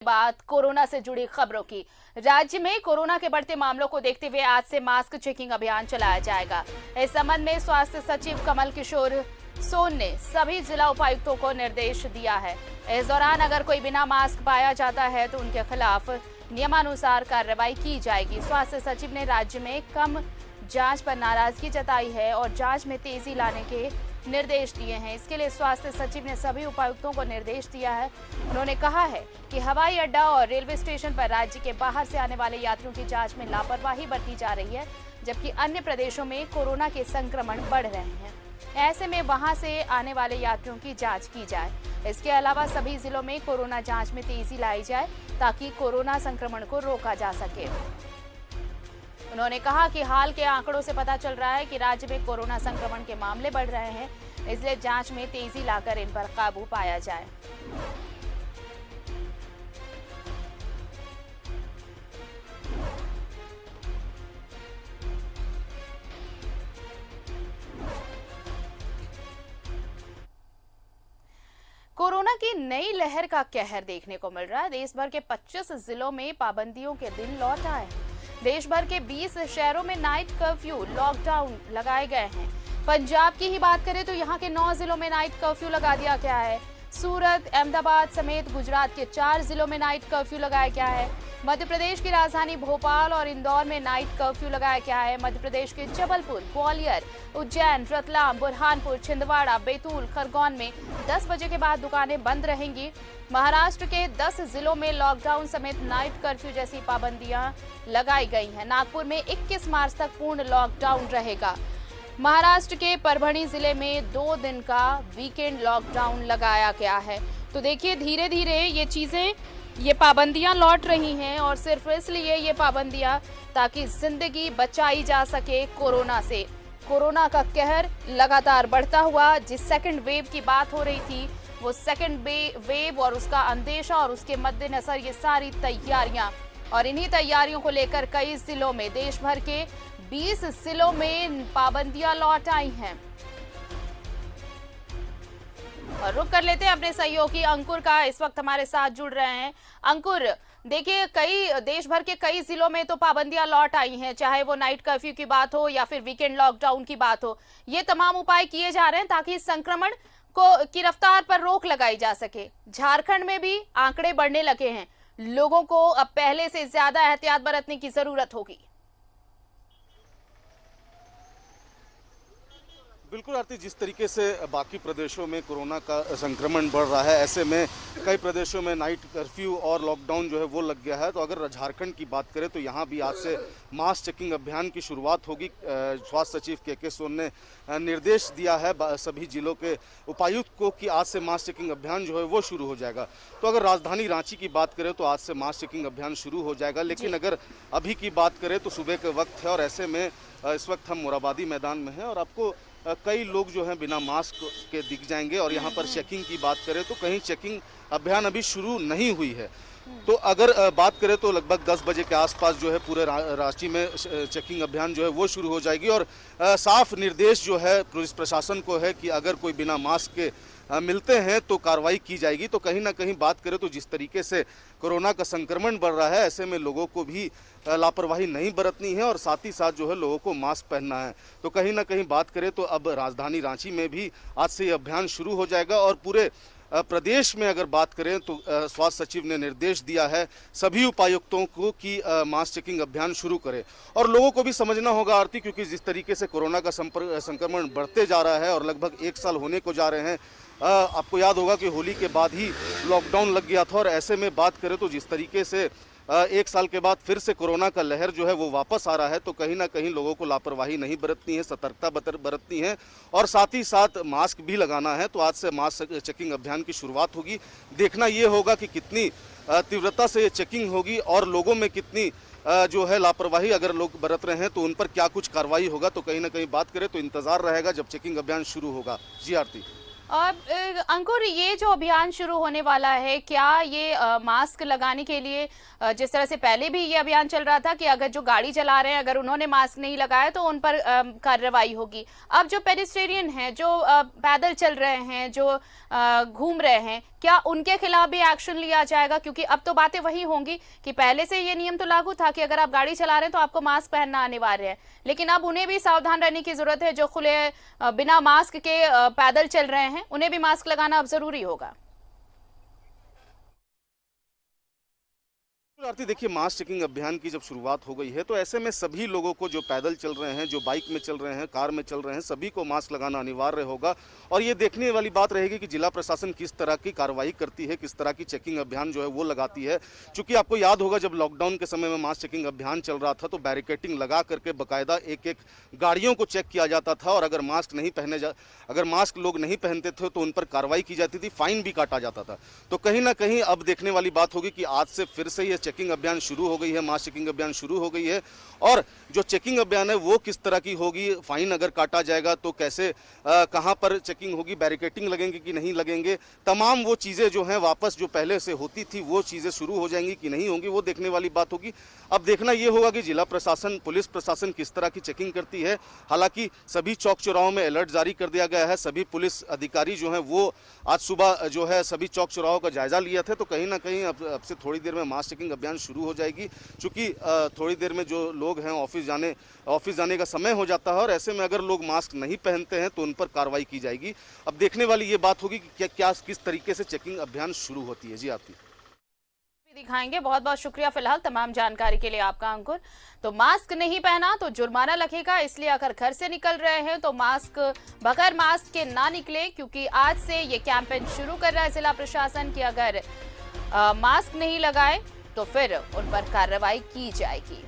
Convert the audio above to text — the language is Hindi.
बात कोरोना से जुड़ी खबरों की। राज्य में कोरोना के बढ़ते मामलों को देखते हुए आज से मास्क चेकिंग अभियान चलाया जाएगा। इस संबंध में स्वास्थ्य सचिव कमल किशोर सोन ने सभी जिला उपायुक्तों को निर्देश दिया है। इस दौरान अगर कोई बिना मास्क पाया जाता है तो उनके खिलाफ नियमानुसार कार्रवाई की जाएगी। स्वास्थ्य सचिव ने राज्य में कम जांच पर नाराजगी जताई है और जांच में तेजी लाने के निर्देश दिए हैं। इसके लिए स्वास्थ्य सचिव ने सभी उपायुक्तों को निर्देश दिया है। उन्होंने कहा है कि हवाई अड्डा और रेलवे स्टेशन पर राज्य के बाहर से आने वाले यात्रियों की जांच में लापरवाही बरती जा रही है, जबकि अन्य प्रदेशों में कोरोना के संक्रमण बढ़ रहे हैं। ऐसे में वहां से आने वाले यात्रियों की जांच की जाए। इसके अलावा सभी जिलों में कोरोना जांच में तेजी लाई जाए ताकि कोरोना संक्रमण को रोका जा सके। उन्होंने कहा कि हाल के आंकड़ों से पता चल रहा है कि राज्य में कोरोना संक्रमण के मामले बढ़ रहे हैं, इसलिए जांच में तेजी लाकर इन पर काबू पाया जाए। कोरोना की नई लहर का कहर देखने को मिल रहा है। देश भर के 25 जिलों में पाबंदियों के दिन लौट आए हैं। देश भर के 20 शहरों में नाइट कर्फ्यू लॉकडाउन लगाए गए हैं। पंजाब की ही बात करें तो यहाँ के 9 जिलों में नाइट कर्फ्यू लगा दिया गया है। सूरत, अहमदाबाद समेत गुजरात के 4 जिलों में नाइट कर्फ्यू लगाया गया है। मध्य प्रदेश की राजधानी भोपाल और इंदौर में नाइट कर्फ्यू लगाया गया है। मध्य प्रदेश के जबलपुर, ग्वालियर, उज्जैन, रतलाम, बुरहानपुर, छिंदवाड़ा, बैतूल, खरगोन में 10 बजे के बाद दुकानें बंद रहेंगी। महाराष्ट्र के 10 जिलों में लॉकडाउन समेत नाइट कर्फ्यू जैसी पाबंदियां लगाई गई हैं। नागपुर में 21 मार्च तक पूर्ण लॉकडाउन रहेगा। महाराष्ट्र के परभणी जिले में 2 दिन का वीकेंड लॉकडाउन लगाया गया है। तो देखिए, धीरे धीरे ये पाबंदियां लौट रही हैं और सिर्फ इसलिए ये पाबंदियां ताकि जिंदगी बचाई जा सके कोरोना से। कोरोना का कहर लगातार बढ़ता हुआ, जिस सेकंड वेव की बात हो रही थी वो सेकंड वेव और उसका अंदेशा और उसके मद्देनजर ये सारी तैयारियां और इन्हीं तैयारियों को लेकर कई जिलों में, देश भर के 20 जिलों में पाबंदियां लौट आई हैं। और रुक कर लेते हैं अपने सहयोगी अंकुर का, इस वक्त हमारे साथ जुड़ रहे हैं। अंकुर, देखिए, देश भर के कई जिलों में तो पाबंदियां लौट आई हैं, चाहे वो नाइट कर्फ्यू की बात हो या फिर वीकेंड लॉकडाउन की बात हो। ये तमाम उपाय किए जा रहे हैं ताकि संक्रमण की रफ्तार पर रोक लगाई जा सके। झारखंड में भी आंकड़े बढ़ने लगे हैं। लोगों को अब पहले से ज्यादा एहतियात बरतने की जरूरत होगी। बिल्कुल आरती, जिस तरीके से बाकी प्रदेशों में कोरोना का संक्रमण बढ़ रहा है, ऐसे में कई प्रदेशों में नाइट कर्फ्यू और लॉकडाउन जो है वो लग गया है। तो अगर झारखंड की बात करें तो यहाँ भी आज से मास चेकिंग अभियान की शुरुआत होगी। स्वास्थ्य सचिव के सोन ने निर्देश दिया है सभी जिलों के उपायुक्त को कि आज से मास चेकिंग अभियान जो है वो शुरू हो जाएगा। तो अगर राजधानी रांची की बात करें तो आज से मास चेकिंग अभियान शुरू हो जाएगा, लेकिन अगर अभी की बात करें तो सुबह के वक्त है और ऐसे में इस वक्त हम मोराबादी मैदान में हैं और आपको कई लोग जो हैं बिना मास्क के दिख जाएंगे। और यहाँ पर चेकिंग की बात करें तो कहीं चेकिंग अभियान अभी शुरू नहीं हुई है। तो अगर बात करें तो लगभग 10 बजे के आसपास जो है पूरे रांची में चेकिंग अभियान जो है वो शुरू हो जाएगी। और साफ निर्देश जो है पुलिस प्रशासन को है कि अगर कोई बिना मास्क के मिलते हैं तो कार्रवाई की जाएगी। तो कहीं ना कहीं बात करें तो जिस तरीके से कोरोना का संक्रमण बढ़ रहा है, ऐसे में लोगों को भी लापरवाही नहीं बरतनी है और साथ ही साथ जो है लोगों को मास्क पहनना है। तो कहीं ना कहीं बात करें तो अब राजधानी रांची में भी आज से ये अभियान शुरू हो जाएगा। और पूरे प्रदेश में अगर बात करें तो स्वास्थ्य सचिव ने निर्देश दिया है सभी उपायुक्तों को कि मास चेकिंग अभियान शुरू करें। और लोगों को भी समझना होगा आरती, क्योंकि जिस तरीके से कोरोना का संक्रमण बढ़ते जा रहा है और लगभग 1 साल होने को जा रहे हैं। आपको याद होगा कि होली के बाद ही लॉकडाउन लग गया था और ऐसे में बात करें तो जिस तरीके से 1 साल के बाद फिर से कोरोना का लहर जो है वो वापस आ रहा है। तो कहीं ना कहीं लोगों को लापरवाही नहीं बरतनी है, सतर्कता बरतनी है और साथ ही साथ मास्क भी लगाना है। तो आज से मास्क चेकिंग अभियान की शुरुआत होगी। देखना ये होगा कि कितनी तीव्रता से ये चेकिंग होगी और लोगों में कितनी जो है लापरवाही अगर लोग बरत रहे हैं तो उन पर क्या कुछ कार्रवाई होगा। तो कहीं ना कहीं बात करें तो इंतजार रहेगा जब चेकिंग अभियान शुरू होगा। जी आरती। और अंकुर, ये जो अभियान शुरू होने वाला है, क्या ये मास्क लगाने के लिए जिस तरह से पहले भी ये अभियान चल रहा था कि अगर जो गाड़ी चला रहे हैं अगर उन्होंने मास्क नहीं लगाया तो उन पर कार्रवाई होगी, अब जो पेडिस्ट्रेरियन हैं, जो पैदल चल रहे हैं, जो घूम रहे हैं, क्या उनके खिलाफ भी एक्शन लिया जाएगा? क्योंकि अब तो बातें वही होंगी कि पहले से ये नियम तो लागू था कि अगर आप गाड़ी चला रहे हैं तो आपको मास्क पहनना अनिवार्य है, लेकिन अब उन्हें भी सावधान रहने की जरूरत है। जो खुले बिना मास्क के पैदल चल रहे हैं उन्हें भी मास्क लगाना अब जरूरी होगा। आरती, देखिए, मास चेकिंग अभियान की जब शुरुआत हो गई है तो ऐसे में सभी लोगों को, जो पैदल चल रहे हैं, जो बाइक में चल रहे हैं, कार में चल रहे हैं, सभी को मास्क लगाना अनिवार्य होगा। और ये देखने वाली बात रहेगी कि जिला प्रशासन किस तरह की कार्रवाई करती है, किस तरह की चेकिंग अभियान जो है वो लगाती है। चूंकि आपको याद होगा, जब लॉकडाउन के समय में मास चेकिंग अभियान चल रहा था तो बैरिकेटिंग लगा करके बाकायदा एक एक गाड़ियों को चेक किया जाता था, और अगर मास्क लोग नहीं पहनते थे तो उन पर कार्रवाई की जाती थी, फाइन भी काटा जाता था। तो कहीं ना कहीं अब देखने वाली बात होगी कि आज से फिर से ये चेकिंग अभियान शुरू हो गई है, मास चेकिंग अभियान शुरू हो गई है। और जो चेकिंग अभियान है वो किस तरह की होगी, फाइन अगर काटा जाएगा तो कैसे, कहां पर चेकिंग होगी, बैरिकेटिंग लगेंगे कि नहीं लगेंगे, तमाम वो चीज़ें जो हैं वापस जो पहले से होती थी वो चीज़ें शुरू हो जाएंगी कि नहीं होंगी, वो देखने वाली बात होगी। अब देखना ये होगा कि जिला प्रशासन, पुलिस प्रशासन किस तरह की चेकिंग करती है। हालांकि सभी चौक चौराहों में अलर्ट जारी कर दिया गया है। सभी पुलिस अधिकारी जो हैं वो आज सुबह जो है सभी चौक चौराहों का जायजा लिया था। तो कहीं ना कहीं अब से थोड़ी देर में मास चेकिंग अभियान शुरू हो जाएगी, क्योंकि थोड़ी देर में जो लोग हैं ऑफिस जाने का समय हो जाता है, और ऐसे में अगर लोग मास्क नहीं पहनते हैं तो उन पर कार्रवाई की जाएगी। अब देखने वाली ये बात होगी कि क्या किस तरीके से चेकिंग अभियान शुरू होती है। जी आती दिखाएंगे। बहुत बहुत शुक्रिया फिलहाल तमाम जानकारी के लिए आपका, अंकुर। तो मास्क नहीं पहना तो जुर्माना लगेगा, इसलिए अगर घर से निकल रहे हैं तो बगैर मास्क के ना निकले, क्योंकि आज से ये कैंपेन शुरू कर रहा है जिला प्रशासन कि अगर मास्क नहीं लगाए तो फिर उन पर कार्रवाई की जाएगी।